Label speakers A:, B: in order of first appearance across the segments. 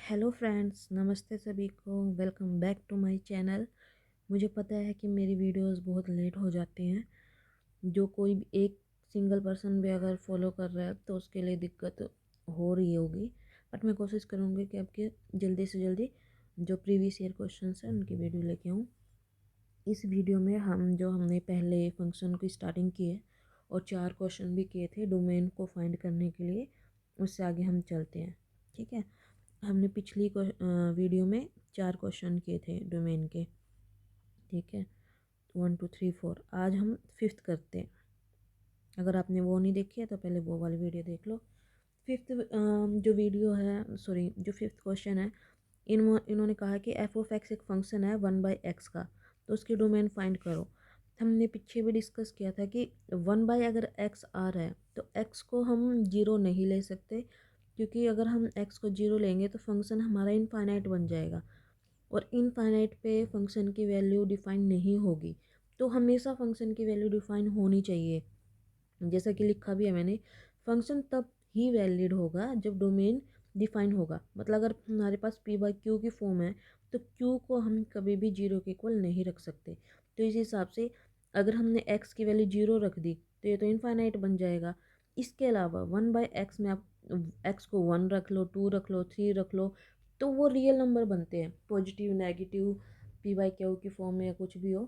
A: Hello friends, नमस्ते सभी को। Welcome back to my channel. मुझे पता है कि मेरी वीडियोस बहुत लेट हो जाती हैं। जो कोई भी एक सिंगल पर्सन भी अगर फॉलो कर रहा है तो उसके लिए दिक्कत हो रही होगी। बट मैं कोशिश करूँगी कि आपके जल्दी से जल्दी जो प्रीवियस ईयर क्वेश्चंस हैं उनकी वीडियो लेके आऊँ। इस वीडियो में हमने पहले फंक्शन की स्टार्टिंग की है और 4 क्वेश्चन भी किए थे डोमेन को फाइंड करने के लिए। उससे आगे हम चलते हैं, ठीक है। हमने पिछली वीडियो में 4 क्वेश्चन किए थे डोमेन के, ठीक है। 1 2 3 4। आज हम फिफ्थ करते हैं। अगर आपने वो नहीं देखी है तो पहले वो वाली वीडियो देख लो। फिफ्थ जो वीडियो है, सॉरी, जो फिफ्थ क्वेश्चन है, इन्होंने कहा कि एफ ऑफ एक्स एक फंक्शन है 1/x का, तो उसकी डोमेन फाइंड करो। हमने पीछे भी डिस्कस किया था कि 1/ अगर x आ रहा है तो x को हम 0 नहीं ले सकते, क्योंकि अगर हम x को 0 लेंगे तो फंक्शन हमारा इनफाइनाइट बन जाएगा और इनफाइनाइट पे फंक्शन की वैल्यू डिफाइन नहीं होगी। तो हमेशा फंक्शन की वैल्यू डिफाइन होनी चाहिए। जैसा कि लिखा भी है मैंने, फंक्शन तब ही वैलिड होगा जब डोमेन डिफाइन होगा। मतलब अगर हमारे पास p/q की फॉर्म है तो q को हम कभी भी 0 के इक्वल नहीं रख सकते। तो इस हिसाब से अगर हमने x की वैल्यू 0 रख दी तो ये तो इनफाइनाइट बन जाएगा। इसके अलावा 1/x में आप x को 1 रख लो, 2 रख लो, 3 रख लो, तो वो रियल नंबर बनते हैं। पॉजिटिव, नेगेटिव, p/q की फॉर्म में या कुछ भी हो,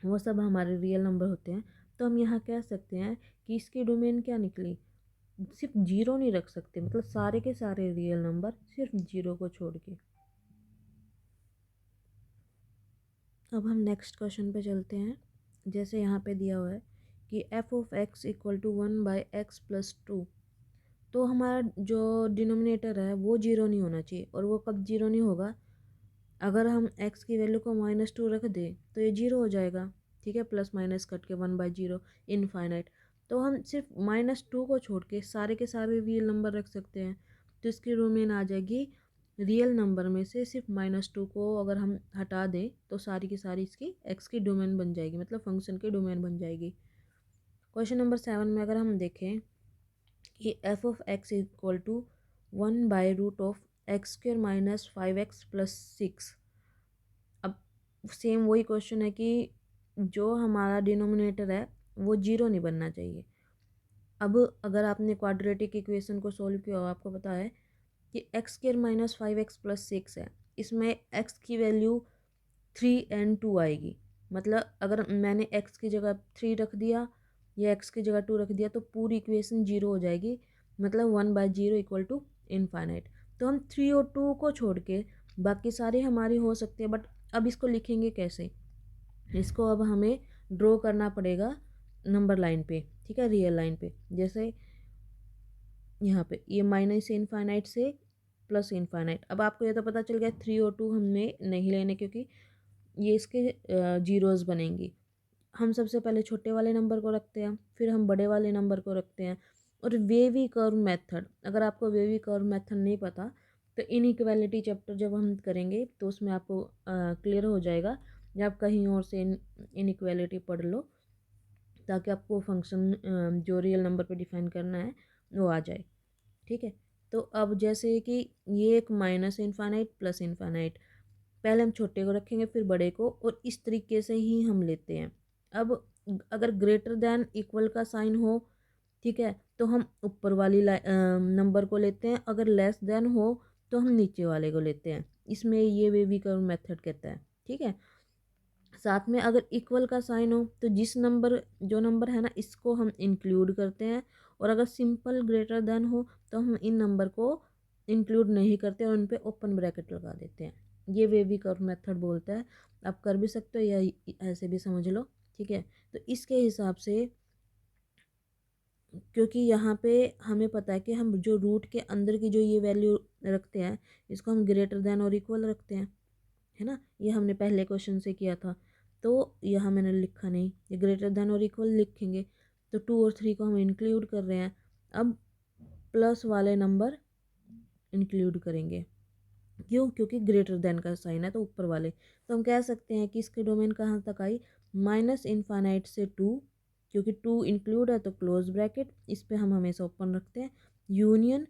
A: वो सब हमारे रियल नंबर होते हैं। तो हम यहाँ कह सकते हैं कि इसकी डोमेन क्या निकली, सिर्फ 0 नहीं रख सकते, मतलब सारे के सारे रियल नंबर सिर्फ 0 को छोड़ के। अब हम नेक्स्ट क्वेश्चन पे चलते हैं। जैसे यहाँ पे दिया हुआ है कि F of X equal to 1/x+2। तो हमारा जो डिनोमिनेटर है वो 0 नहीं होना चाहिए। और वो कब 0 नहीं होगा, अगर हम x की वैल्यू को -2 रख दें तो ये 0 हो जाएगा, ठीक है। प्लस माइनस कट के 1/0 इनफाइनाइट। तो हम सिर्फ -2 को छोड़ के सारे के सारे रियल नंबर रख सकते हैं। तो इसकी डोमेन आ जाएगी, रियल नंबर में से सिर्फ -2 को अगर हम हटा दें तो सारी की सारी इसकी x की डोमेन बन जाएगी, मतलब फंक्शन की डोमेन बन जाएगी। क्वेश्चन नंबर 7 में अगर हम देखें कि F of X equal to 1/√x² - 5x+6। अब सेम वही क्वेश्चन है कि जो हमारा डिनोमिनेटर है वो 0 नहीं बनना चाहिए। अब अगर आपने क्वाड्रेटिक इक्वेशन को सॉल्व किया हो, आपको पता है कि x² - 5x+6 है। इसमें x की वैल्यू 3 और 2 आएगी। मतलब अगर मैंने x की जगह 3 रख दिया या x की जगह 2 रख दिया तो पूरी इक्वेशन 0 हो जाएगी, मतलब 1/0 इक्वल टू इनफाइनाइट। तो हम 3 और 2 को छोड़ के बाकी सारे हमारी हो सकते हैं। बट अब इसको लिखेंगे कैसे, इसको अब हमें ड्रॉ करना पड़ेगा नंबर लाइन पे, ठीक है, रियल लाइन पे। जैसे यहाँ पे ये माइनस इनफाइनाइट से प्लस इनफाइनाइट। अब आपको ये तो पता चल गया 3 और 2 हमें नहीं लेने, क्योंकि ये इसके जीरोज़ बनेंगी। हम सबसे पहले छोटे वाले नंबर को रखते हैं, फिर हम बड़े वाले नंबर को रखते हैं। और वेवी कर्व मेथड, अगर आपको वेवी कर्व मेथड नहीं पता तो इनइक्वालिटी चैप्टर जब हम करेंगे तो उसमें आपको क्लियर हो जाएगा, या आप कहीं और से इनइक्वालिटी पढ़ लो ताकि आपको फंक्शन जो रियल नंबर पे डिफाइन करना है वो आ जाए, ठीक है। तो अब जैसे कि ये एक माइनस इनफाइनाइट प्लस इनफाइनाइट, पहले हम छोटे को रखेंगे फिर बड़े को, और इस तरीके से ही हम लेते हैं। अब अगर ग्रेटर देन इक्वल का साइन हो, ठीक है, तो हम ऊपर वाली नंबर को लेते हैं। अगर लेस देन हो तो हम नीचे वाले को लेते हैं। इसमें ये वेवी कर्व मेथड कहता है, ठीक है। साथ में अगर इक्वल का साइन हो तो जो नंबर है ना, इसको हम इंक्लूड करते हैं। और अगर सिंपल ग्रेटर देन हो तो हम इन नंबर को इंक्लूड नहीं करते और उन पे ओपन ब्रैकेट लगा देते हैं। ये वेवी कर्व मेथड बोलता है। आप कर भी सकते हो या ऐसे भी समझ लो, ठीक है। तो इसके हिसाब से, क्योंकि यहाँ पे हमें पता है कि हम जो रूट के अंदर की जो ये वैल्यू रखते हैं इसको हम ग्रेटर देन और इक्वल रखते हैं, है ना। ये हमने पहले क्वेश्चन से किया था। तो यहाँ मैंने लिखा नहीं, ये ग्रेटर देन और इक्वल लिखेंगे। तो 2 और 3 को हम इंक्लूड कर रहे हैं। अब प्लस वाले नंबर इंक्लूड करेंगे, क्यों, क्योंकि ग्रेटर देन का साइन है तो ऊपर वाले। तो हम कह सकते हैं कि इसकी डोमेन कहाँ तक आई, माइनस इनफाइनाइट से 2, क्योंकि 2 इंक्लूड है तो क्लोज ब्रैकेट, इस पर हम हमेशा ओपन रखते हैं, यूनियन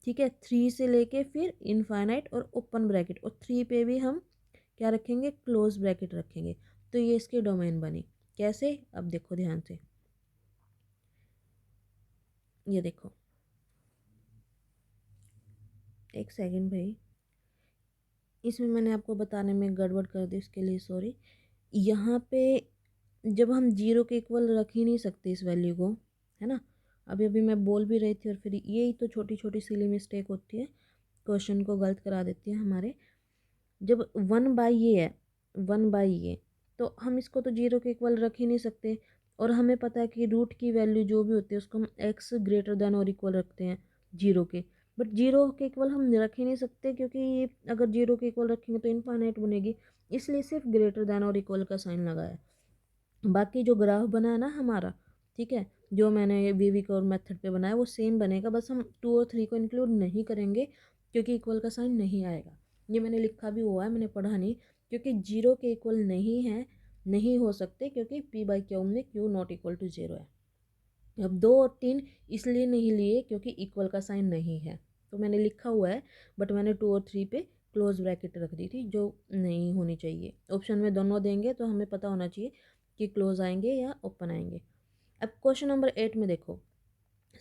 A: ठीक है, 3 से लेके फिर इनफाइनाइट और ओपन ब्रैकेट, और 3 पे भी हम क्या रखेंगे, क्लोज ब्रैकेट रखेंगे। तो ये इसकी डोमेन बनी। कैसे, अब देखो ध्यान से, ये देखो, एक सेकंड भाई, इसमें मैंने आपको बताने में गड़बड़ कर दी, इसके लिए सॉरी। यहाँ पे जब हम जीरो के इक्वल रख ही नहीं सकते इस वैल्यू को, है ना, अभी अभी मैं बोल भी रही थी, और फिर यही तो छोटी छोटी सिली मिस्टेक होती है, क्वेश्चन को गलत करा देती है हमारे। जब 1/, ये है 1/, ये तो हम इसको तो जीरो के इक्वल रख ही नहीं सकते, और हमें पता है कि रूट की वैल्यू जो भी होती है उसको हम एक्स ग्रेटर देन और इक्वल रखते हैं जीरो के, बट जीरो के इक्वल हम रख ही नहीं सकते, क्योंकि ये अगर जीरो के इक्वल रखेंगे तो इनफाइनाइट बनेगी, इसलिए सिर्फ ग्रेटर देन और इक्वल का साइन लगाया। बाकी जो ग्राफ बना है ना हमारा, ठीक है, जो मैंने वीवी कर्व मेथड पे बनाया वो सेम बनेगा, बस हम 2 और 3 को इंक्लूड नहीं करेंगे क्योंकि इक्वल का साइन नहीं आएगा। ये मैंने लिखा भी हुआ है, मैंने पढ़ा नहीं, क्योंकि जीरो के इक्वल नहीं है, नहीं हो सकते, क्योंकि p/q में q not equal to zero है। अब 2 और 3 इसलिए नहीं लिए क्योंकि इक्वल का साइन नहीं है, तो मैंने लिखा हुआ है, बट मैंने 2 और 3 पे क्लोज ब्रैकेट रख दी थी, जो नहीं होनी चाहिए। ऑप्शन में दोनों देंगे तो हमें पता होना चाहिए कि क्लोज आएंगे या ओपन आएंगे। अब क्वेश्चन नंबर 8 में देखो,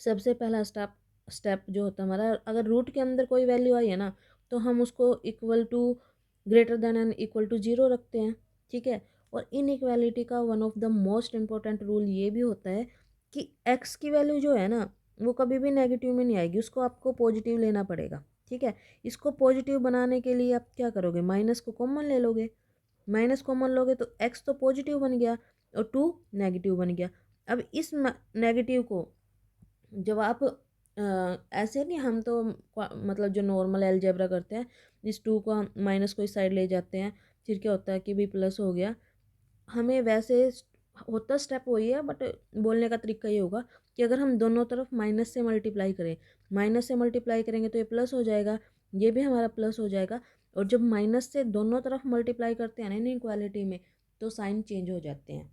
A: सबसे पहला स्टेप जो होता है हमारा, अगर रूट के अंदर कोई वैल्यू आई है ना, तो हम उसको equal to, greater than and equal to zero रखते हैं, ठीक है। और इनइक्वालिटी का one of the most important rule ये भी होता है कि एक्स की वैल्यू जो है ना, वो कभी भी नेगेटिव में नहीं आएगी, उसको आपको पॉजिटिव लेना पड़ेगा, ठीक है। इसको पॉजिटिव बनाने के लिए आप क्या करोगे, माइनस को कॉमन ले लोगे, माइनस कॉमन लोगे तो एक्स तो पॉजिटिव बन गया और 2 नेगेटिव बन गया। अब इस नेगेटिव को जब आप ऐसे नहीं, हम तो मतलब जो नॉर्मल अलजेब्रा करते हैं, इस 2 को हम माइनस को इस साइड ले जाते हैं, फिर क्या होता है कि भी प्लस हो गया, हमें वैसे होता स्टेप वही है, बट बोलने का तरीका ये होगा कि अगर हम दोनों तरफ माइनस से मल्टीप्लाई करें, माइनस से मल्टीप्लाई करेंगे तो ये प्लस हो जाएगा, ये भी हमारा प्लस हो जाएगा, और जब माइनस से दोनों तरफ मल्टीप्लाई करते हैं ना इनइक्वालिटी में, तो साइन चेंज हो जाते हैं।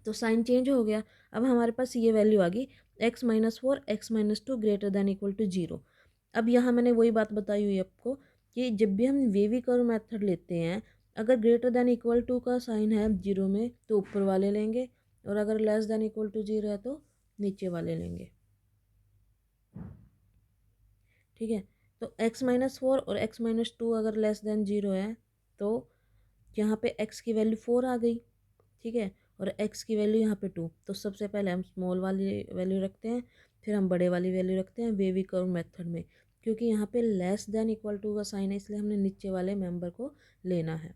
A: तो साइन चेंज हो गया, अब हमारे पास ये वैल्यू आ गई x-4 x-2 greater than equal to zero. अब यहाँ मैंने वही बात बताई हुई है आपको कि जब भी हम वेवी कर्व मेथड लेते हैं, अगर ग्रेटर देन इक्वल टू का साइन है जीरो में तो ऊपर वाले लेंगे, और अगर less than equal to zero है तो नीचे वाले लेंगे, ठीक है। तो x-4 और x-2 अगर लेस देन जीरो है तो यहाँ पे x की वैल्यू 4 आ गई, ठीक है, और x की वैल्यू यहाँ पे 2, तो सबसे पहले हम स्मॉल वाली वैल्यू रखते हैं, फिर हम बड़े वाली वैल्यू रखते हैं वेवी कर्व मेथड में, क्योंकि यहाँ पे लेस देन इक्वल टू का साइन है, इसलिए हमने नीचे वाले मेंबर को लेना है,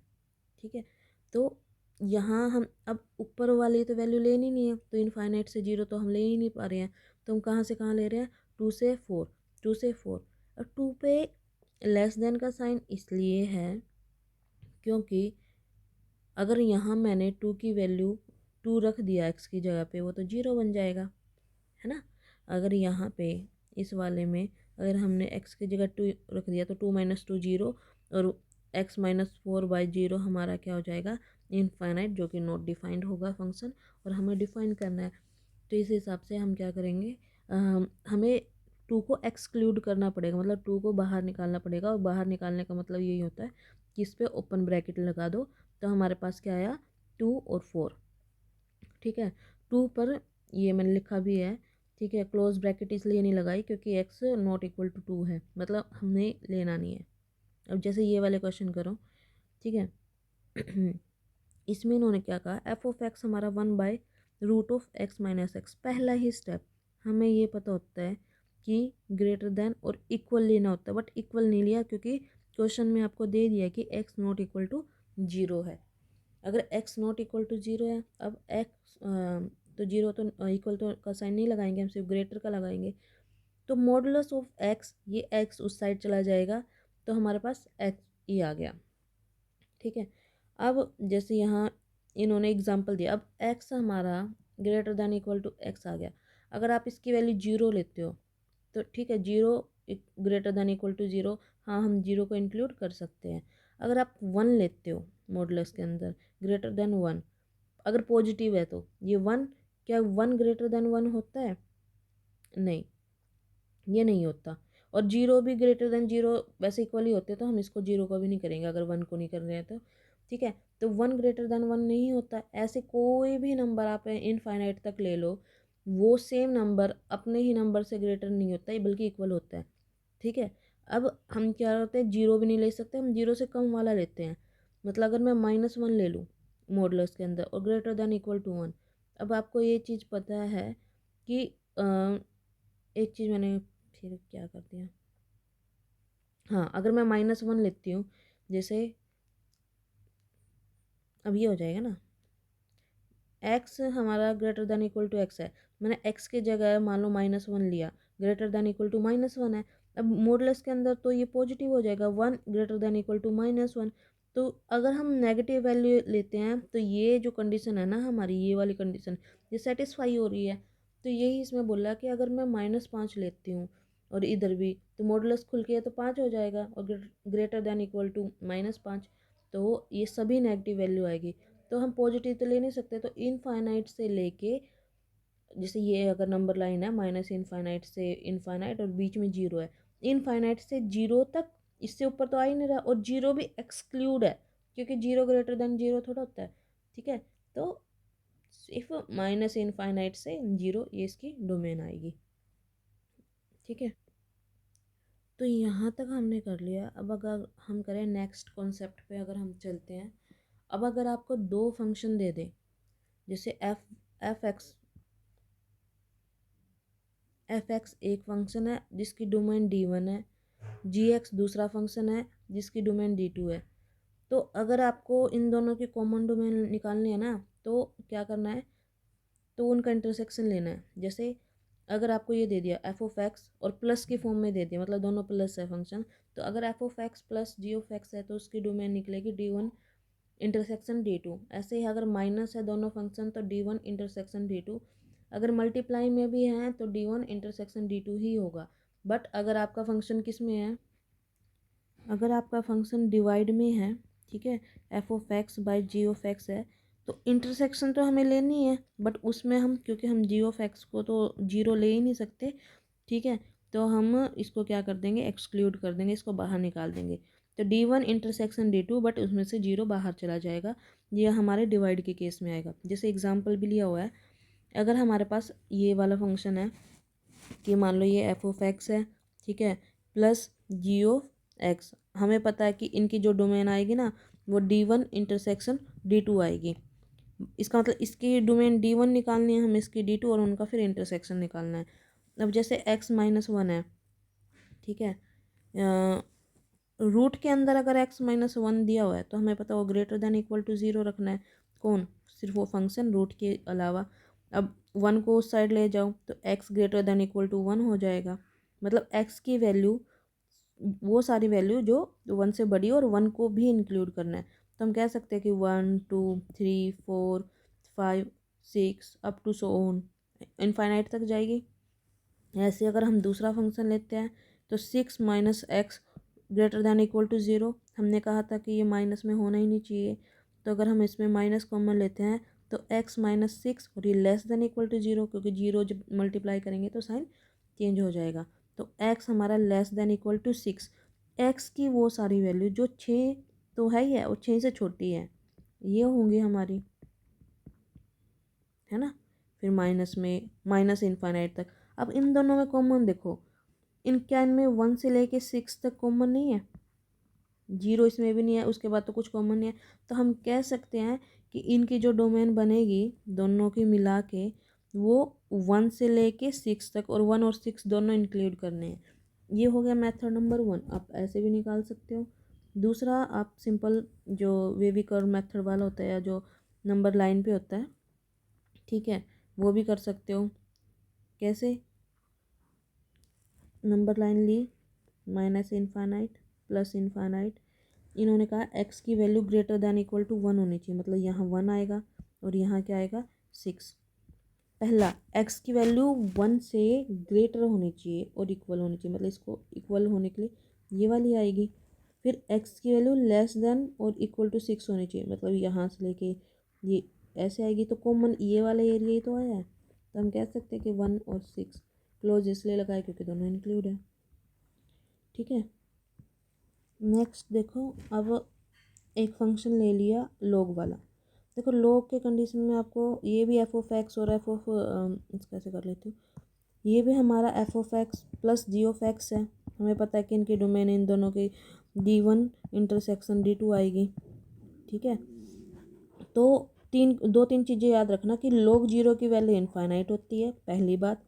A: ठीक है। तो यहाँ हम अब ऊपर वाली तो वैल्यू लेनी नहीं है, तो इनफाइनाइट से जीरो तो हम ले ही नहीं पा रहे हैं, तो हम कहाँ से कहाँ ले रहे हैं, 2 से 4, 2 से 4, और 2 पे लेस देन का साइन इसलिए है क्योंकि अगर यहाँ मैंने 2 की वैल्यू 2 रख दिया x की जगह पे, वो तो जीरो बन जाएगा, है ना। अगर यहाँ पे इस वाले में अगर हमने x की जगह 2 रख दिया तो 2 - 2 जीरो, और x-4/0 हमारा क्या हो जाएगा, इनफाइनाइट, जो कि नॉट डिफाइंड होगा फंक्शन, और हमें डिफाइन करना है। तो इस हिसाब से हम क्या करेंगे, हमें 2 को एक्सक्लूड करना पड़ेगा, मतलब 2 को बाहर निकालना पड़ेगा, और बाहर निकालने का मतलब यही होता है कि इस पर ओपन ब्रैकेट लगा दो, तो हमारे पास क्या आया, 2 और 4, ठीक है। 2 पर ये मैंने लिखा भी है, ठीक है, क्लोज ब्रैकेट इसलिए नहीं लगाई क्योंकि x नॉट इक्वल टू 2 है, मतलब हमने लेना नहीं है। अब जैसे ये वाले क्वेश्चन करो, ठीक है, इसमें इन्होंने क्या कहा, f(x) हमारा 1/√(x-x), पहला ही स्टेप हमें ये पता होता है कि ग्रेटर देन और इक्वल लेना होता है, बट इक्वल नहीं लिया क्योंकि क्वेश्चन में आपको दे दिया कि x not equal to zero है। अगर x not equal to zero है, अब x तो जीरो तो इक्वल तो का साइन नहीं लगाएंगे, हम सिर्फ ग्रेटर का लगाएंगे, तो मॉडुलस ऑफ x, ये x उस साइड चला जाएगा, तो हमारे पास x ही आ गया, ठीक है। अब जैसे यहाँ इन्होंने एग्जांपल दिया, अब x हमारा greater than equal to x आ गया, अगर आप इसकी वैल्यू जीरो लेते हो तो ठीक है, zero greater than equal to zero, हाँ हम जीरो को इंक्लूड कर सकते हैं। अगर आप 1 लेते हो मॉडुलस के अंदर ग्रेटर देन 1, अगर पॉजिटिव है तो ये 1, क्या 1 ग्रेटर देन 1 होता है, नहीं, ये नहीं होता। और जीरो भी ग्रेटर देन जीरो वैसे इक्वल ही होते हैं, तो हम इसको जीरो को भी नहीं करेंगे अगर वन को नहीं कर रहे हैं तो। ठीक है, तो वन ग्रेटर देन वन नहीं होता। ऐसे कोई भी नंबर आप इनफाइनाइट तक ले लो, वो सेम नंबर अपने ही नंबर से ग्रेटर नहीं होता है, बल्कि इक्वल होता है। ठीक है, अब हम क्या करते हैं, जीरो भी नहीं ले सकते, हम जीरो से कम वाला लेते हैं। मतलब अगर मैं -1 ले लूँ मॉडुलस के अंदर और ग्रेटर देन इक्वल टू 1, अब आपको ये चीज़ पता है कि एक चीज़ मैंने फिर क्या कर दिया, हाँ, अगर मैं -1 लेती हूँ, जैसे अब ये हो जाएगा ना, एक्स हमारा greater than equal to x है, मैंने एक्स की जगह मान लो -1 लिया, ग्रेटर देन इक्वल टू -1 है। अब मॉडुलस के अंदर तो ये पॉजिटिव हो जाएगा, 1 ग्रेटर देन इक्वल टू -1। तो अगर हम नेगेटिव वैल्यू लेते हैं तो ये जो कंडीशन है ना हमारी, ये वाली कंडीशन, ये सेटिस्फाई हो रही है। तो यही इसमें बोला कि अगर मैं -5 लेती हूँ और इधर भी, तो मॉडुलस खुल के तो 5 हो जाएगा, और ग्रेटर देन इक्वल टू -5, तो ये सभी नेगेटिव वैल्यू आएगी। तो हम पॉजिटिव तो ले नहीं सकते, तो इनफाइनाइट से लेके, जैसे ये अगर नंबर लाइन है माइनस इनफाइनाइट से इनफाइनाइट और बीच में जीरो है, इनफाइनाइट से जीरो तक, इससे ऊपर तो आ ही नहीं रहा, और जीरो भी एक्सक्लूड है क्योंकि जीरो ग्रेटर देन जीरो थोड़ा होता है। ठीक है, तो सिर्फ माइनस इनफाइनाइट से जीरो, ये इसकी डोमेन आएगी। ठीक है, तो यहाँ तक हमने कर लिया। अब अगर हम करें नेक्स्ट कॉन्सेप्ट पे, अगर हम चलते हैं, अब अगर आपको दो फंक्शन दे दे, जैसे एफ एक्स एक फंक्शन है जिसकी डोमेन D1 है, जी एक्स दूसरा फंक्शन है जिसकी डोमेन D2 है। तो अगर आपको इन दोनों की कॉमन डोमेन निकालनी है ना, तो क्या करना है, तो उनका इंटरसेक्शन लेना है। जैसे अगर आपको ये दे दिया एफ ऑफ एक्स और प्लस की फॉर्म में दे दिया, मतलब दोनों प्लस है फंक्शन, तो अगर f of x plus g of x है तो उसकी डोमेन निकलेगी D1 इंटरसेक्शन D2। ऐसे ही अगर माइनस है दोनों फंक्शन तो D1 इंटरसेक्शन D2। अगर मल्टीप्लाई में भी हैं तो D1 इंटरसेक्शन D2 ही होगा। बट अगर आपका फंक्शन किस में है, अगर आपका फंक्शन डिवाइड में है, ठीक है, f of x by g of x है, तो इंटरसेक्शन तो हमें लेनी है, बट उसमें हम, क्योंकि हम जी ऑफ एक्स को तो जीरो ले ही नहीं सकते, ठीक है, तो हम इसको क्या कर देंगे, एक्सक्लूड कर देंगे, इसको बाहर निकाल देंगे। तो D1 इंटरसेक्शन D2, बट उसमें से जीरो बाहर चला जाएगा। ये हमारे डिवाइड के केस में आएगा। जैसे एग्जाम्पल भी लिया हुआ है, अगर हमारे पास ये वाला फंक्शन है कि मान लो ये एफ ऑफ एक्स है, ठीक है, प्लस जी ऑफ एक्स, हमें पता है कि इनकी जो डोमेन आएगी ना, वो D1 इंटरसेक्शन D2 आएगी। इसका मतलब इसकी डोमेन D1 निकालनी है, हमें इसकी D2, और उनका फिर इंटरसेक्शन निकालना है। अब जैसे x-1 है, ठीक है, रूट के अंदर अगर x-1 दिया हुआ है तो हमें पता वो greater than equal to zero रखना है। कौन, सिर्फ वो फंक्शन, रूट के अलावा। अब 1 को उस साइड ले जाओ तो x greater than equal to 1 हो जाएगा। मतलब x की वैल्यू, वो सारी वैल्यू जो 1 से बड़ी और 1 को भी इंक्लूड करना है। तो हम कह सकते हैं कि 1 2 3 4 5 6 up to so on, infinite तक जाएगी। ऐसे अगर हम दूसरा फंक्शन लेते हैं तो 6 minus x greater than equal to zero, हमने कहा था कि ये माइनस में होना ही नहीं चाहिए, तो अगर हम इसमें माइनस कॉमन लेते हैं तो x-6, और ये less than equal to zero, क्योंकि जीरो जब मल्टीप्लाई करेंगे तो साइन चेंज हो जाएगा। तो x हमारा less than equal to 6, x की वो सारी वैल्यू जो 6 तो है ही है और 6 से छोटी है, ये होंगी हमारी, है ना। फिर माइनस में माइनस इनफाइनाइट तक। अब इन दोनों में कॉमन देखो, क्या इनमें 1 से लेके 6 तक कॉमन नहीं है, जीरो इसमें भी नहीं है, उसके बाद तो कुछ कॉमन नहीं है। तो हम कह सकते हैं कि इनकी जो डोमेन बनेगी दोनों की मिला के, वो 1 से लेके 6 तक, और 1 और 6 दोनों इंक्लूड करने हैं। ये हो गया मेथड नंबर 1। आप ऐसे भी निकाल सकते हो। दूसरा, आप सिंपल जो वेवी कर्व मेथड वाला होता है, या जो नंबर लाइन पे होता है, ठीक है, वो भी कर सकते हो। कैसे, नंबर लाइन ली, माइनस इनफाइनाइट प्लस इनफाइनाइट, इन्होंने कहा एक्स की value greater than equal to 1 होनी चाहिए, मतलब यहाँ 1 आएगा और यहाँ क्या आएगा 6। पहला, एक्स की वैल्यू 1 से ग्रेटर होनी चाहिए और इक्वल होनी चाहिए, मतलब इसको इक्वल होने के लिए ये वाली आएगी। फिर एक्स की वैल्यू लेस देन और इक्वल टू 6 होनी चाहिए, मतलब यहाँ से लेके ये ऐसे आएगी। तो कॉमन ये वाला एरिया ही तो आया है, तो हम कह सकते हैं कि 1 और 6 क्लोज इसलिए लगाए क्योंकि दोनों इंक्लूड है। ठीक है। नेक्स्ट देखो, अब एक फंक्शन ले लिया लॉग वाला। देखो लॉग के कंडीशन में आपको ये भी एफ ऑफ एक्स और एफ ऑफ कैसे कर लेती हूँ, ये भी हमारा f of x plus g of x है। हमें पता है कि इनकी डोमेन इन दोनों की D1 इंटरसेक्शन D2 आएगी। ठीक है, तो दो तीन चीज़ें याद रखना कि log जीरो की वैल्यू इनफाइनाइट होती है, पहली बात।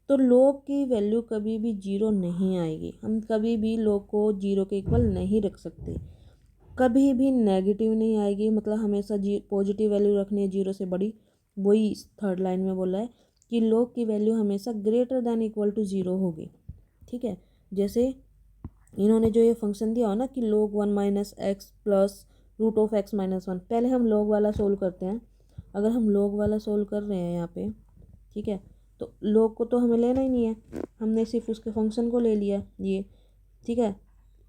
A: तो log की वैल्यू कभी भी जीरो नहीं आएगी, हम कभी भी log को जीरो के इक्वल नहीं रख सकते, कभी भी नेगेटिव नहीं आएगी, मतलब हमेशा पॉजिटिव वैल्यू रखनी है जीरो से बड़ी। वही थर्ड लाइन में बोला है कि log की वैल्यू हमेशा greater than equal to zero होगी। ठीक है, जैसे इन्होंने जो ये फंक्शन दिया हो ना कि log 1 minus x plus root of x minus one, पहले हम log वाला सोल्व करते हैं। अगर हम log वाला सोल्व कर रहे हैं यहाँ पे, ठीक है, तो log को तो हमें लेना ही नहीं है, हमने सिर्फ उसके फंक्शन को ले लिया ये। ठीक है,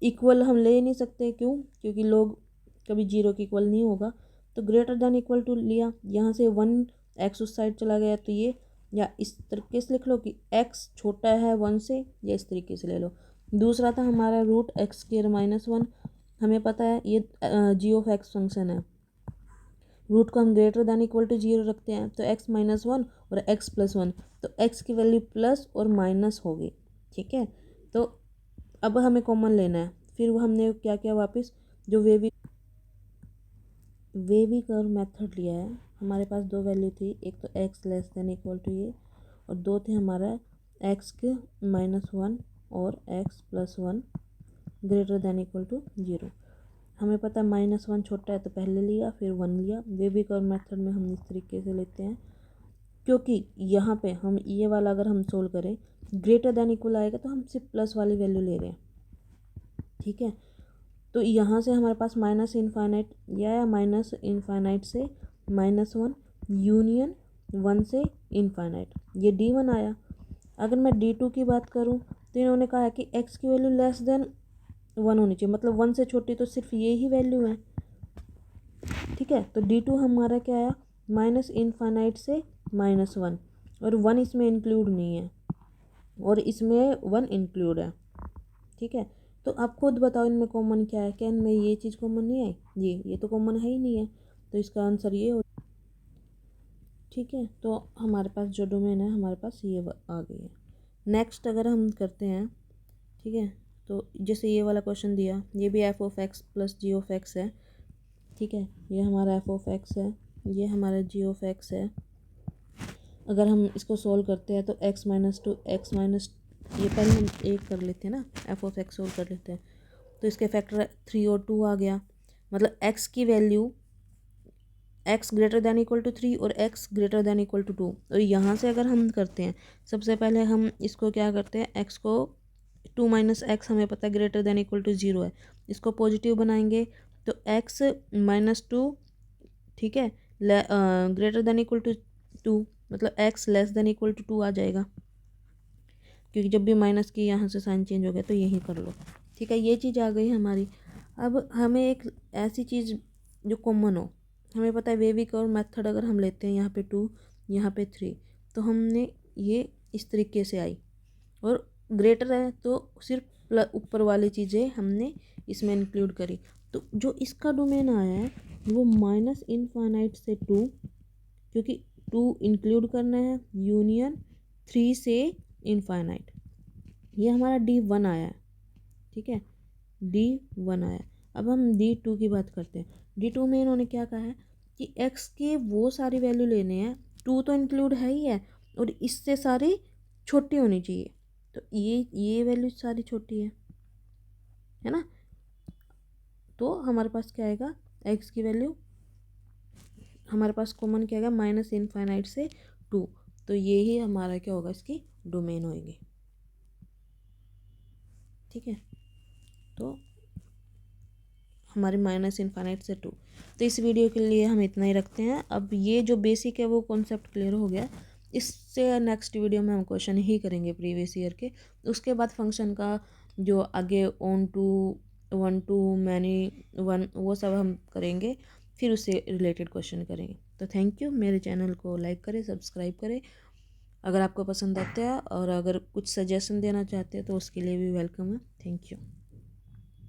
A: इक्वल हम ले नहीं सकते, क्यों, क्योंकि log कभी जीरो के इक्वल नहीं होगा। तो ग्रेटर दैन इक्वल टू लिया, यहाँ से 1x उस साइड चला गया, तो ये या इस तरीके से लिख लो कि x छोटा है 1 से, या इस तरीके से ले लो। दूसरा था हमारा root x square minus one, हमें पता है ये जी ऑफ एक्स फंक्शन है, रूट को हम greater than equal to zero रखते हैं, तो एक्स माइनस वन और एक्स प्लस वन, तो एक्स की वैल्यू प्लस और माइनस होगी। ठीक है, तो अब हमें कॉमन लेना है, फिर वो हमने क्या किया, वापस जो वेवी कर्व मेथड लिया है। हमारे पास दो वैल्यू थी, एक तो x less than equal to ये, और दो थे हमारा एक्स के माइनस वन और x plus one greater than equal to zero. हमें पता है माइनस वन छोटा है तो पहले लिया, फिर वन लिया। वेवी कर्व मेथड में हम इस तरीके से लेते हैं, क्योंकि यहाँ पे हम ये वाला अगर हम सोल्व करें ग्रेटर देन इक्वल आएगा, तो हम सिर्फ प्लस वाली वैल्यू ले रहे हैं। ठीक है, तो यहाँ से हमारे पास माइनस इनफाइनाइट या माइनस इनफाइनाइट से माइनस वन यूनियन वन से इनफाइनाइट, ये D1 आया। अगर मैं D2 की बात करूँ तो इन्होंने कहा है कि x की वैल्यू लेस देन वन होनी चाहिए, मतलब वन से छोटी, तो सिर्फ ये ही वैल्यू है। ठीक है, तो D2 हमारा क्या आया, माइनस इनफाइनाइट से माइनस वन, और वन इसमें इंक्लूड नहीं है, और इसमें वन इंक्लूड है। ठीक है, तो आप खुद बताओ इनमें कॉमन क्या है, क्या इनमें ये चीज़ कॉमन नहीं आई, ये तो कॉमन है ही नहीं है, तो इसका आंसर ये हो। ठीक है, तो हमारे पास जो डोमेन है हमारे पास ये आ गई है। नेक्स्ट अगर हम करते हैं, ठीक है, तो जैसे ये वाला क्वेश्चन दिया, ये भी f of x plus g of x है। ठीक है, ये हमारा एफ ऑफ एक्स है, ये हमारा जी ऑफ एक्स है। अगर हम इसको सॉल्व करते हैं तो x minus two x minus, ये पहले हम एक कर लेते हैं ना, एफ ऑफ एक्स सोल्व कर लेते हैं, तो इसके फैक्टर 3 और 2 आ गया, मतलब एक्स की value x greater than equal to 3 और x greater than equal to 2। और यहाँ से अगर हम करते हैं, सबसे पहले हम इसको क्या करते हैं, एक्स को 2 माइनस एक्स हमें पता है ग्रेटर दैन इक्वल टू 0 है, इसको पॉजिटिव बनाएंगे, तो एक्स माइनस टू, ठीक है, ग्रेटर दैन इक्वल टू 2, मतलब x less than equal to 2 आ जाएगा, क्योंकि जब भी माइनस की यहाँ से साइन चेंज हो गया, तो यही कर लो। ठीक है, ये चीज़ आ गई हमारी। अब हमें एक ऐसी चीज़ जो कॉमन हो, हमें पता है वेवी कर्व मेथड अगर हम लेते हैं, यहाँ पे 2 यहाँ पे 3, तो हमने ये इस तरीके से आई, और ग्रेटर है तो सिर्फ ऊपर वाली चीज़ें हमने इसमें इंक्लूड करी। तो जो इसका डोमेन आया है वो माइनस इनफाइनाइट से 2, क्योंकि 2 इंक्लूड करना है, यूनियन 3 से इनफाइनाइट, ये हमारा D1 आया है। ठीक है, D1 आया। अब हम D2 की बात करते हैं। D2 में इन्होंने क्या कहा है कि x के वो सारी वैल्यू लेने हैं, 2 तो इंक्लूड है ही है, और इससे सारी छोटी होनी चाहिए, तो ये वैल्यू सारी छोटी है ना, तो हमारे पास क्या आएगा, x की वैल्यू हमारे पास कॉमन क्या आएगा, माइनस इनफाइनाइट से 2, तो ये ही हमारा क्या होगा, इसकी डोमेन होएगी। ठीक है, तो हमारे माइनस इनफाइनाइट से 2। तो इस वीडियो के लिए हम इतना ही रखते हैं। अब ये जो बेसिक है वो कॉन्सेप्ट क्लियर हो गया, इससे नेक्स्ट वीडियो में हम क्वेश्चन ही करेंगे प्रीवियस ईयर के, उसके बाद फंक्शन का जो आगे onto, one to, many, one, वो सब हम करेंगे, फिर उससे रिलेटेड क्वेश्चन करेंगे। तो थैंक यू, मेरे चैनल को लाइक करें, सब्सक्राइब करें अगर आपको पसंद आता है, और अगर कुछ सजेशन देना चाहते हैं तो उसके लिए भी वेलकम है। Thank you.